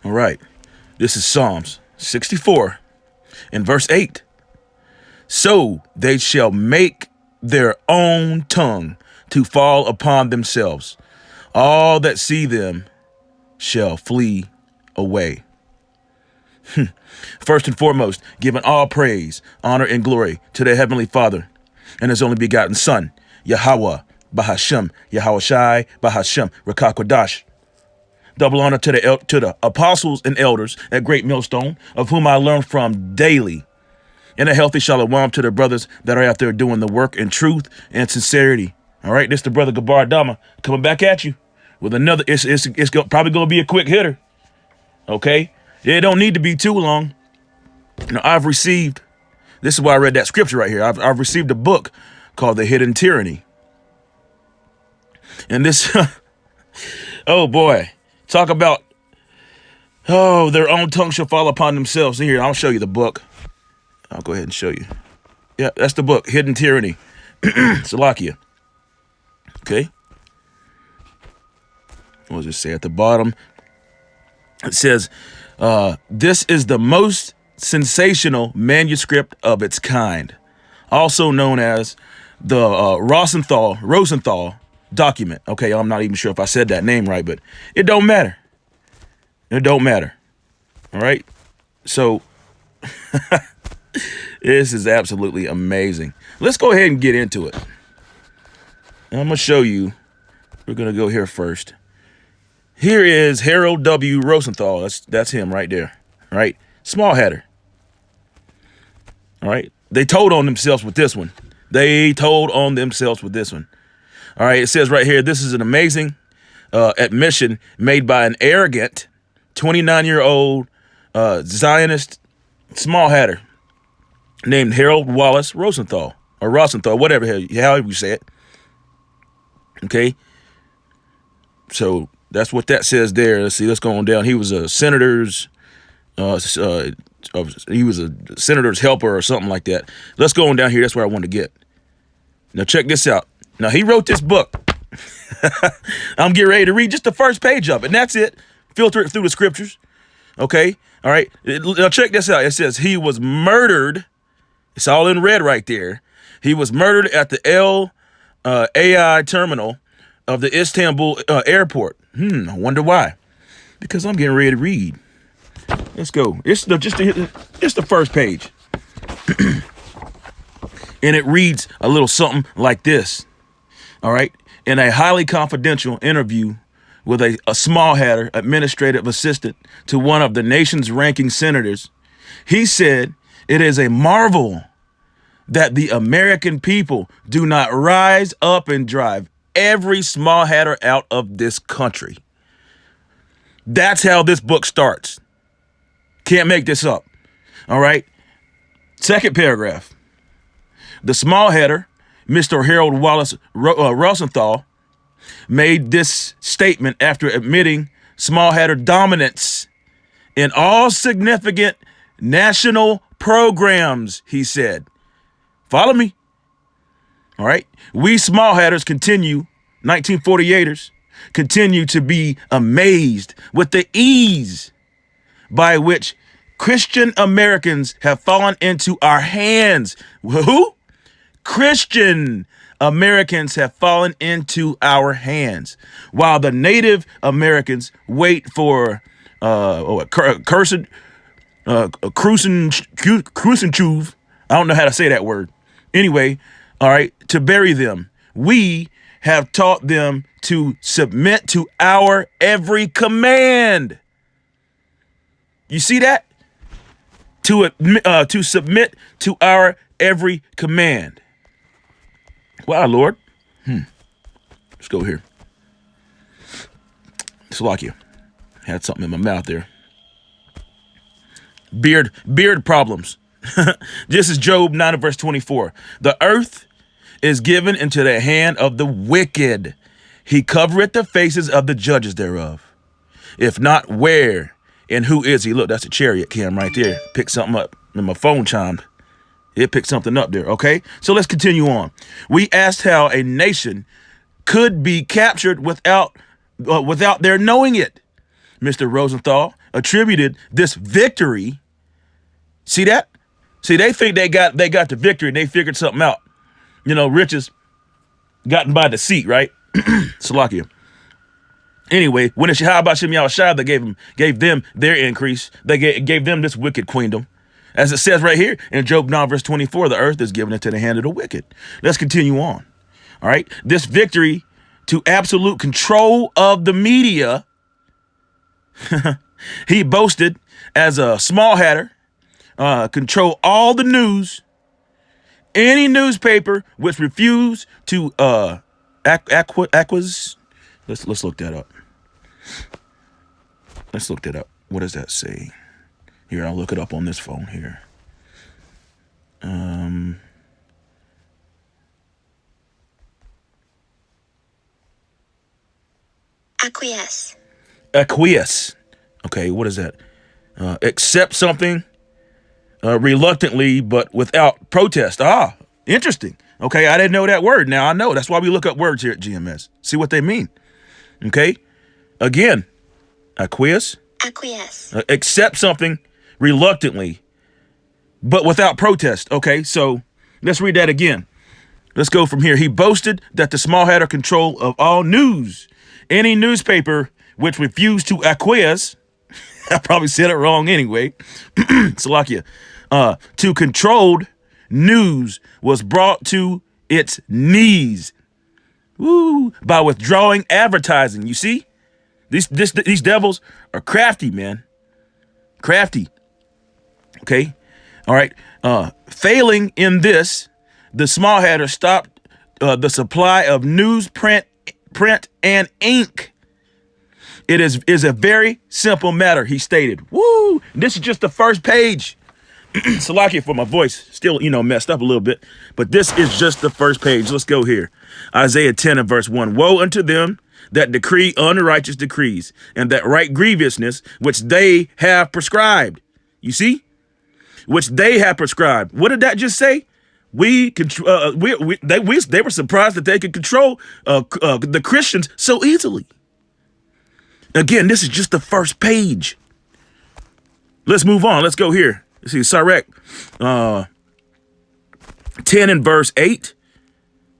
All right. This is Psalms 64 and verse 8. So they shall make their own tongue to fall upon themselves. All that see them shall flee away. First and foremost, giving all praise, honor, and glory to the Heavenly Father and His only begotten Son, Yahweh, Bahashem, Yahweh Shai, Bahashem, Rakakwadash. Double honor to the apostles and elders at Great Millstone, of whom I learn from daily. And a healthy shalom to the brothers that are out there doing the work in truth and sincerity. All right, this is the brother Gabar Dama coming back at you with another. It's probably going to be a quick hitter. Okay, it don't need to be too long. I've received. This is why I read that scripture right here. I've received a book called The Hidden Tyranny, and this. Oh boy, talk about. Oh, their own tongue shall fall upon themselves. Here, I'll show you the book. I'll go ahead and show you. Yeah, that's the book, Hidden Tyranny. Salakia. Okay. What does it say at the bottom? It says, this is the most sensational manuscript of its kind, also known as the Rosenthal document. Okay, I'm not even sure if I said that name right, but it don't matter. It don't matter. All right. So this is absolutely amazing. Let's go ahead and get into it. And I'm going to show you. We're going to go here first. Here is Harold W. Rosenthal. That's him right there. All right. Small hatter. All right. They told on themselves with this one. All right. It says right here, this is an amazing admission made by an arrogant 29-year-old Zionist small hatter named Harold Wallace Rosenthal, or Rosenthal, whatever, however you say it. Okay. So that's what that says there. Let's see, let's go on down. He was a senator's, he was a senator's helper or something like that. Let's go on down here. That's where I want to get. Now check this out. Now he wrote this book. I'm getting ready to read just the first page of it, and that's it. Filter it through the scriptures. Okay. All right. Now check this out. It says he was murdered. It's all in red right there. He was murdered at the AI terminal of the Istanbul airport. I wonder why. Because I'm getting ready to read. Let's go. It's the first page. And it reads a little something like this. All right. In a highly confidential interview with a small hatter administrative assistant to one of the nation's ranking senators, he said, "It is a marvel that the American people do not rise up and drive every small hatter out of this country." That's how this book starts. Can't make this up. All right. Second paragraph. The small hatter, Mr. Harold Wallace Rosenthal, made this statement after admitting small hatter dominance in all significant national programs, he said. Follow me. All right. We small hatters 1948ers, continue to be amazed with the ease by which Christian Americans have fallen into our hands. Who? Christian Americans have fallen into our hands, while the Native Americans wait for cruising chuve. I don't know how to say that word. Anyway, all right, to bury them. We have taught them to submit to our every command. You see that? To submit to our every command. Wow, Lord. Let's go here. Salakia. Had something in my mouth there. Beard problems. This is Job 9 and verse 24. The earth is given into the hand of the wicked. He covereth the faces of the judges thereof. If not, where and who is he? Look, that's a chariot cam right there. Pick something up. And my phone chimed. It picked something up there. Okay, so let's continue on. We asked how a nation could be captured without their knowing it. Mr. Rosenthal, attributed this victory. See that? See, they think they got the victory and they figured something out. You know, riches gotten by deceit, right? Salakia. Anyway, when it's Yahweh Shem Yahushua that gave them their increase, they gave them this wicked queendom. As it says right here in Job 9, verse 24, the earth is given into the hand of the wicked. Let's continue on. All right. This victory to absolute control of the media, he boasted as a small hatter, control all the news, any newspaper which refused to acquis. Let's look that up. Let's look that up. What does that say? Here, I'll look it up on this phone here. Acquiesce. Acquiesce. Okay, what is that? Accept something reluctantly, but without protest. Ah, interesting. Okay, I didn't know that word. Now I know. That's why we look up words here at GMS. See what they mean. Okay, again, acquiesce. Acquiesce. Accept something reluctantly, but without protest. Okay, so let's read that again. Let's go from here. He boasted that the small had control of all news. Any newspaper which refused to acquiesce, I probably said it wrong anyway, Salakia, to controlled news was brought to its knees. Woo, by withdrawing advertising. You see? These devils are crafty, man. Crafty. Okay. All right. Failing in this, the small hatter stopped the supply of news, print, and ink. It is a very simple matter, he stated. Woo! This is just the first page. Salakia for my voice, still, messed up a little bit, but this is just the first page. Let's go here. Isaiah 10 and verse 1. Woe unto them that decree unrighteous decrees, and that write grievousness which they have prescribed. You see? Which they have prescribed. What did that just say? They were surprised that they could control the Christians so easily. Again, this is just the first page. Let's move on. Let's go here. Let's see, Sirach 10 and verse 8.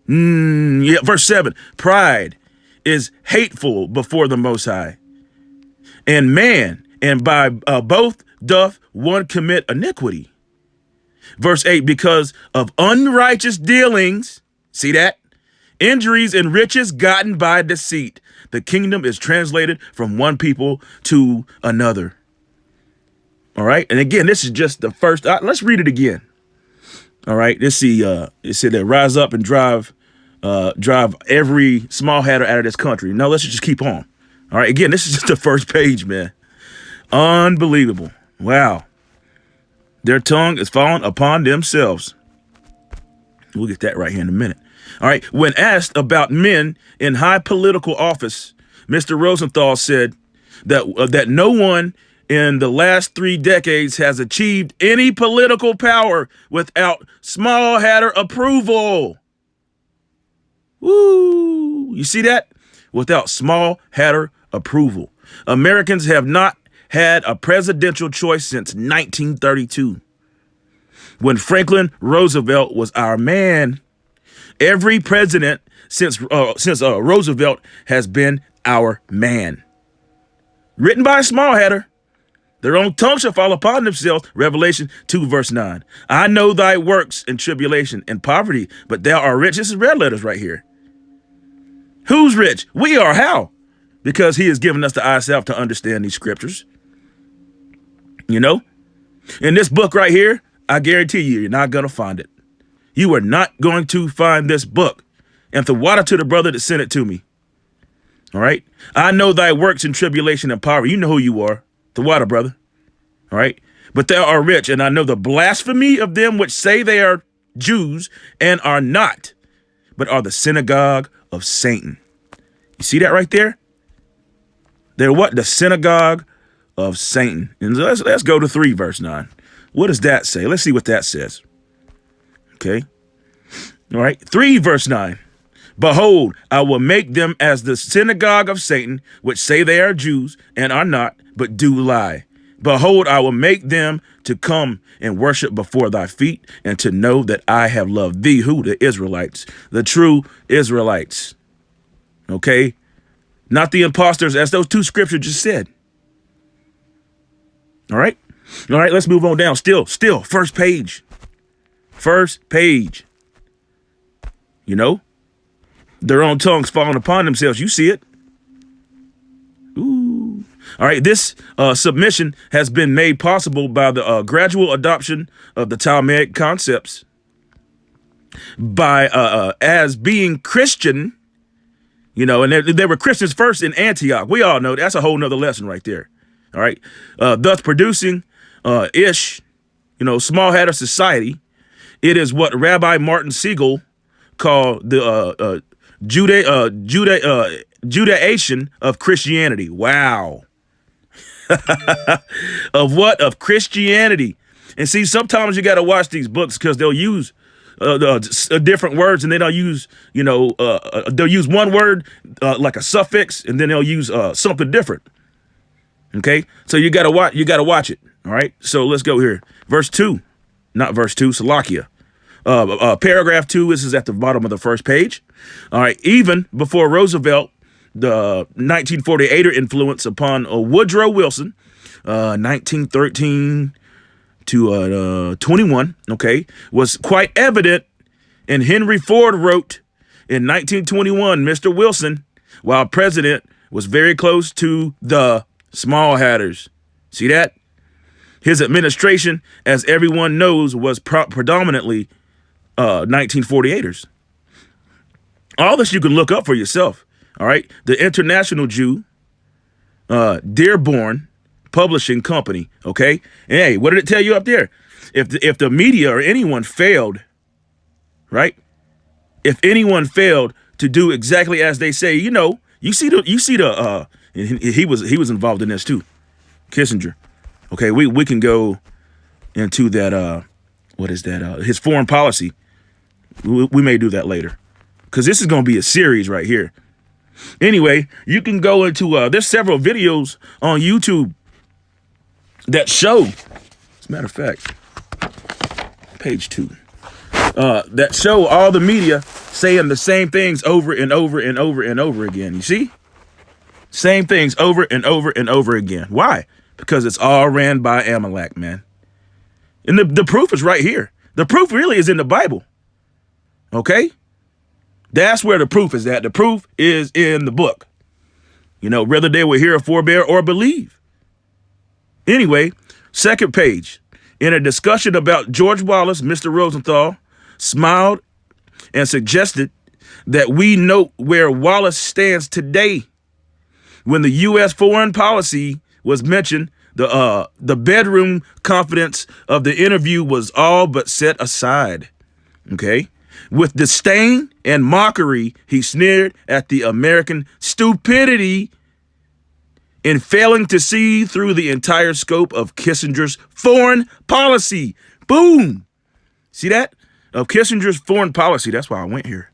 Verse 7. Pride is hateful before the Most High. And man, and by both doth one commit iniquity. Verse 8, because of unrighteous dealings, see that? Injuries and riches gotten by deceit. The kingdom is translated from one people to another. All right. And again, this is just the first. Let's read it again. All right. Let's see. It said that rise up and drive every small hatter out of this country. No, let's just keep on. All right. Again, this is just the first page, man. Unbelievable. Wow. Their tongue is fallen upon themselves. We'll get that right here in a minute. All right. When asked about men in high political office, Mr. Rosenthal said that no one in the last 3 decades has achieved any political power without small hatter approval. Woo! You see that? Without small hatter approval. Americans have not had a presidential choice since 1932, when Franklin Roosevelt was our man. Every president since Roosevelt has been our man. Written by a small hatter. Their own tongue shall fall upon themselves. Revelation 2 verse 9. I know thy works in tribulation and poverty, but thou art rich. This is red letters right here. Who's rich? We are. How? Because he has given us the eye salve to understand these scriptures. In this book right here, I guarantee you're not going to find it. You are not going to find this book. And the water to the brother that sent it to me. All right. I know thy works in tribulation and poverty. You know who you are. The water, brother. All right. But thou art rich. And I know the blasphemy of them which say they are Jews and are not, but are the synagogue of Satan. You see that right there? They're what? The synagogue of Satan. And let's go to 3 verse 9. What does that say? Let's see what that says. Okay. All right. 3 verse 9. Behold, I will make them as the synagogue of Satan, which say they are Jews and are not, but do lie. Behold, I will make them to come and worship before thy feet, and to know that I have loved thee. Who? The Israelites, the true Israelites. Okay? Not the imposters, as those two scriptures just said. All right? All right, let's move on down. Still, first page. First page. You know? Their own tongues falling upon themselves. You see it. Ooh. All right, this submission has been made possible by the gradual adoption of the Talmudic concepts by as being Christian, you know, and there were Christians first in Antioch. We all know that's a whole nother lesson right there. All right, thus producing Ish, you know, small hatter society. It is what Rabbi Martin Siegel called the Judaization of Christianity. Wow. Of what? Of Christianity. And see, sometimes you got to watch these books because they'll use different words, and then they'll use, you know, they'll use one word like a suffix, and then they'll use something different. Okay, so you got to watch. You got to watch it. All right. So let's go here. Verse 2, not verse 2. Salakia. Paragraph 2. This is at the bottom of the first page. All right. Even before Roosevelt, the 1948er influence upon Woodrow Wilson, 1913 to 21, okay, was quite evident. And Henry Ford wrote in 1921, Mr. Wilson, while president, was very close to the small hatters. See that? His administration, as everyone knows, was predominantly 1948ers. All this you can look up for yourself. All right. The International Jew, Dearborn Publishing Company. OK. And hey, what did it tell you up there? If the media or anyone failed. Right. If anyone failed to do exactly as they say, you know, he was involved in this, too. Kissinger. OK, we can go into that. What is that? His foreign policy. We may do that later, because this is going to be a series right here. Anyway, you can go into there's several videos on YouTube that show, as a matter of fact, page 2, that show all the media saying the same things over and over and over and over again. You see? Same things over and over and over again. Why? Because it's all ran by Amalek, man. And the proof is right here. The proof really is in the Bible. Okay? That's where the proof is at. The proof is in the book. You know, whether they will hear, forbear, or believe. Anyway, second page. In a discussion about George Wallace, Mr. Rosenthal smiled and suggested that we note where Wallace stands today. When the U.S. foreign policy was mentioned, the bedroom confidence of the interview was all but set aside. Okay? With disdain and mockery, he sneered at the American stupidity in failing to see through the entire scope of Kissinger's foreign policy. Boom! See that? Of Kissinger's foreign policy. That's why I went here.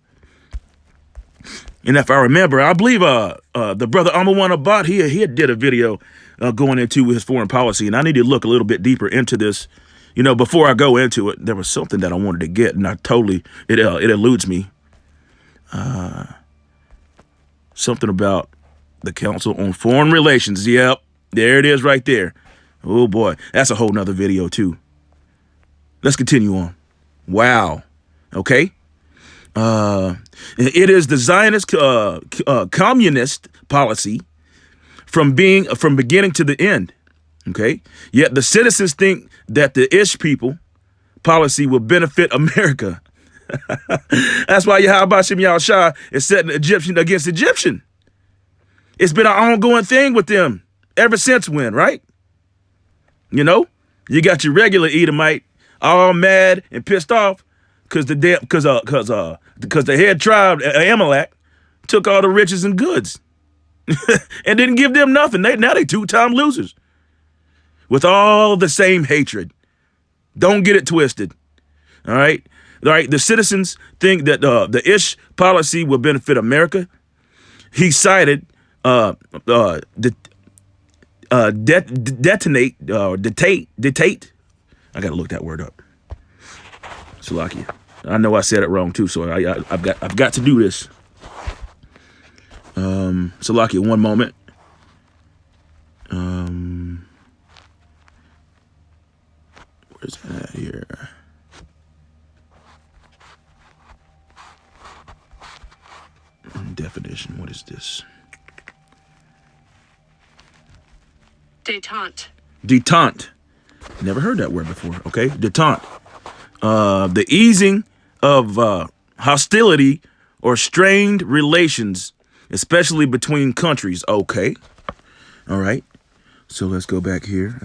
And if I remember, I believe the brother Amawan Abad, he did a video going into his foreign policy, and I need to look a little bit deeper into this. You know, before I go into it, there was something that I wanted to get, and it eludes me. Something about the Council on Foreign Relations. Yep, there it is right there. Oh, boy, that's a whole nother video, too. Let's continue on. Wow. Okay. It is the Zionist communist policy from beginning to the end. Okay. Yet the citizens think that the Ish people policy will benefit America. That's why Yahweh Shem Yahushua is setting Egyptian against Egyptian. It's been an ongoing thing with them ever since when, right? You know, you got your regular Edomite all mad and pissed off because the head tribe Amalek took all the riches and goods and didn't give them nothing. Now they two-time losers with all the same hatred. Don't get it twisted. All right. right? The citizens think that the Ish policy will benefit America. He cited detate. I gotta look that word up. Salakia. I know I said it wrong too, so I've got to do this. Salakia, one moment. Where's that here? Definition. What is this? Detente. Detente. Never heard that word before. Okay, detente. The easing of hostility or strained relations, especially between countries. Okay. All right. So let's go back here.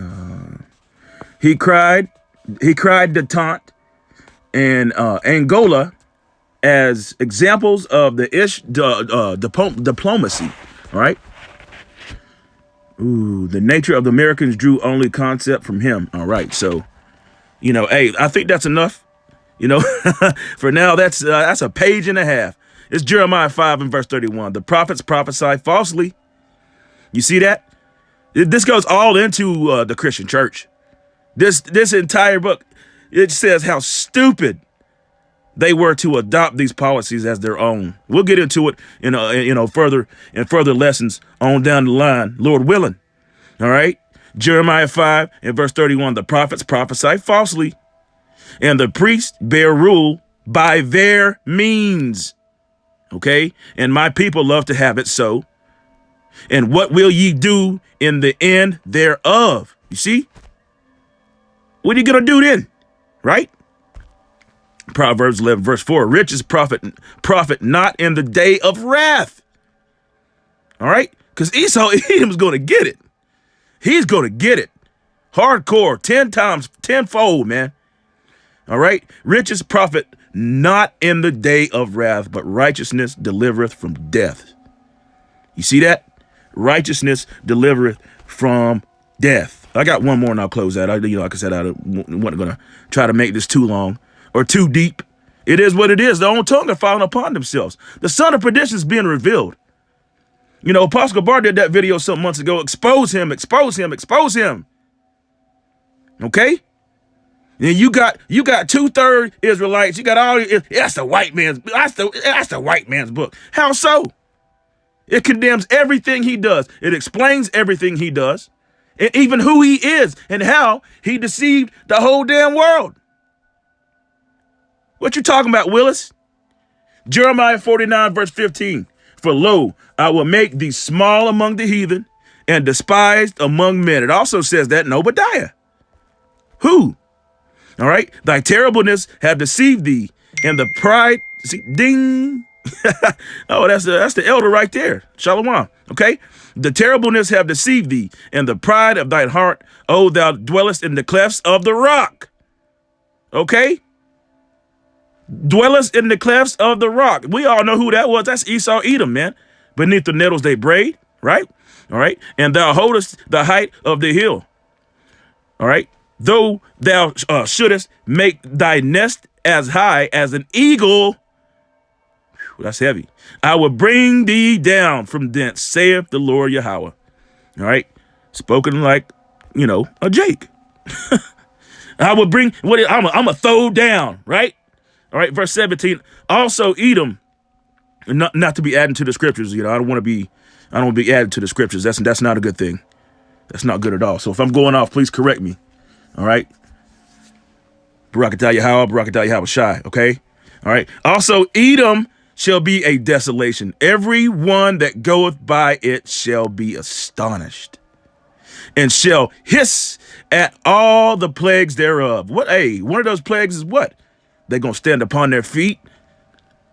He cried detente and Angola as examples of the Ish diplomacy. All right. Ooh, the nature of the Americans drew only concept from him. All right. So, hey, I think that's enough. For now, that's a page and a half. It's Jeremiah 5 and verse 31. The prophets prophesy falsely. You see that? This goes all into the Christian church. This entire book, it says how stupid they were to adopt these policies as their own. We'll get into it in further lessons on down the line, Lord willing. All right. Jeremiah 5 and verse 31. The prophets prophesy falsely, and the priests bear rule by their means. Okay. And my people love to have it so. And what will ye do in the end thereof? You see? What are you going to do then? Right? Proverbs 11 verse 4. Riches profit not in the day of wrath. All right? Because Esau, Edom's going to get it. He's going to get it. Hardcore, 10 times, tenfold, man. All right? Riches profit not in the day of wrath, but righteousness delivereth from death. You see that? Righteousness delivereth from death. I got one more and I'll close that. Like I said, I wasn't going to try to make this too long or too deep. It is what it is. Their own tongue are falling upon themselves. The son of perdition is being revealed. Apostle Gabar did that video some months ago. Expose him, expose him, expose him. Okay? And you got 2/3 Israelites. You got all that's the white man's book. How so? It condemns everything he does. It explains everything he does, and even who he is and how he deceived the whole damn world. What you talking about, Willis? Jeremiah 49 verse 15. For lo, I will make thee small among the heathen and despised among men. It also says that in Obadiah. Who? All right. Thy terribleness have deceived thee, and the pride. See, ding. Oh, that's the elder right there. Shalom. Okay. The terribleness have deceived thee, and the pride of thine heart, O thou dwellest in the clefts of the rock. Okay. Dwellest in the clefts of the rock. We all know who that was. That's Esau, Edom, man. Beneath the nettles they braid, right? All right. And thou holdest the height of the hill. All right. Though thou shouldest make thy nest as high as an eagle. Whew, that's heavy. I will bring thee down from thence, saith the Lord Yahweh. All right. Spoken like, a Jake. I will bring, I'm a throw down, right? All right, verse 17. Also, Edom, not to be adding to the scriptures. I don't want to be added to the scriptures. That's not a good thing. That's not good at all. So if I'm going off, please correct me. All right. Barakatah Yahweh, Barakatah Yahweh Shai. Okay. All right. Also, Edom shall be a desolation. Every one that goeth by it shall be astonished, and shall hiss at all the plagues thereof. What? One of those plagues is what? They're going to stand upon their feet.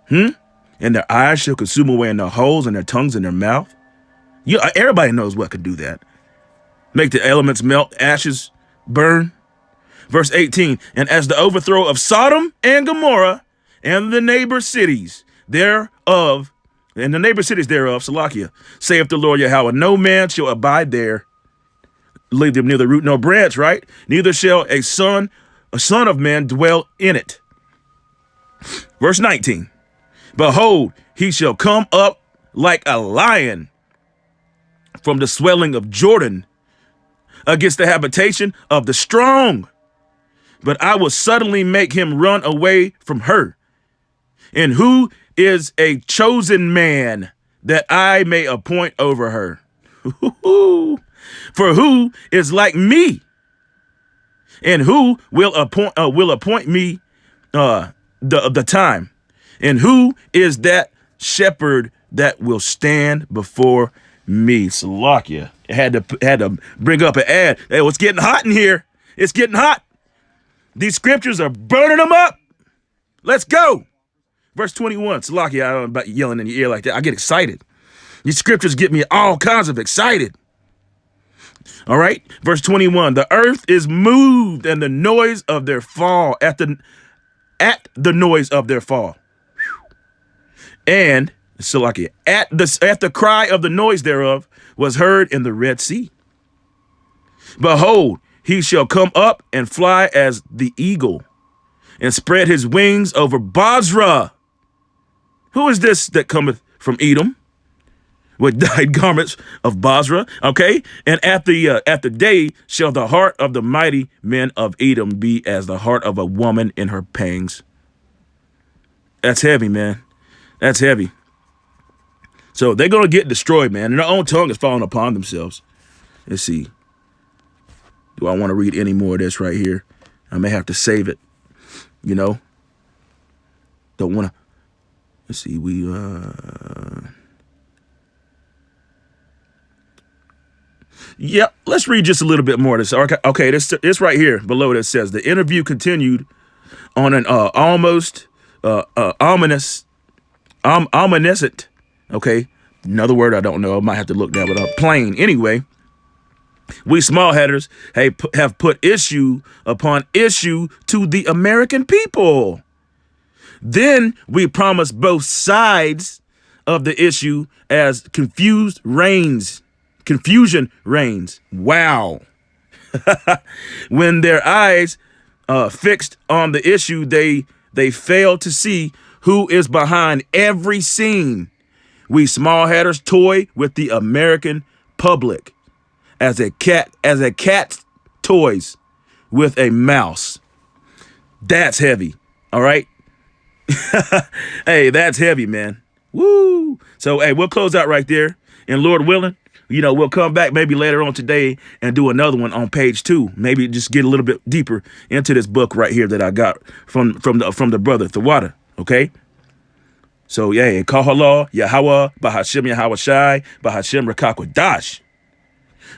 And their eyes shall consume away in their holes, and their tongues in their mouth. Everybody knows what could do that. Make the elements melt, ashes burn. Verse 18. And as the overthrow of Sodom and Gomorrah and the neighbor cities thereof, Salakia, saith the Lord Yahweh, no man shall abide there. Leave them neither root nor branch, right? Neither shall a son of man dwell in it. Verse 19. Behold, he shall come up like a lion from the swelling of Jordan against the habitation of the strong. But I will suddenly make him run away from her. And who is a chosen man that I may appoint over her? For who is like me? And who will appoint me the time? And who is that shepherd that will stand before me? Salakia. Had to bring up an ad. Hey, it's getting hot in here. It's getting hot. These scriptures are burning them up. Let's go. Verse 21. Salakia, I don't know about yelling in your ear like that. I get excited. These scriptures get me all kinds of excited. All right. Verse 21. The earth is moved and the noise of their fall at the noise of their fall. And Salakia, at the cry of the noise thereof was heard in the Red Sea. Behold, he shall come up and fly as the eagle and spread his wings over Basra. Who is this that cometh from Edom with dyed garments of Basra? Okay. And at the day shall the heart of the mighty men of Edom be as the heart of a woman in her pangs. That's heavy, man. That's heavy. So they're going to get destroyed, man. And their own tongue is falling upon themselves. Let's see. Do I want to read any more of this right here? I may have to save it. You know? Don't want to. Let's see. Yeah, let's read just a little bit more of this. Okay, this right here below that says the interview continued on an almost ominous, okay, another word I don't know. I might have to look that one up. Plain. Anyway, we small headers have put issue upon issue to the American people. Then we promise both sides of the issue as confusion reigns. Wow. When their eyes fixed on the issue, they fail to see who is behind every scene. We small hatters toy with the American public as a cat toys with a mouse. That's heavy. All right. Hey, that's heavy, man. Woo. So, hey, we'll close out right there. And Lord willing, we'll come back maybe later on today and do another one on page 2. Maybe just get a little bit deeper into this book right here that I got from the brother Thawada. Okay. So, yeah, Kahala, Yahweh, Bahashem Yahweh Shai, Bahashem Rakakwadash.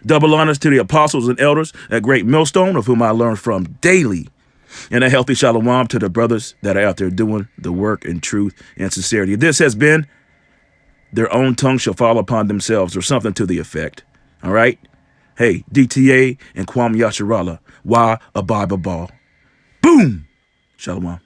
Double honors to the apostles and elders at Great Millstone, of whom I learn from daily. And a healthy shalom to the brothers that are out there doing the work in truth and sincerity. This has been their own tongue shall fall upon themselves, or something to the effect. All right. Hey, DTA and Kwame Yasharala. Why a Bible ball? Boom. Shalom.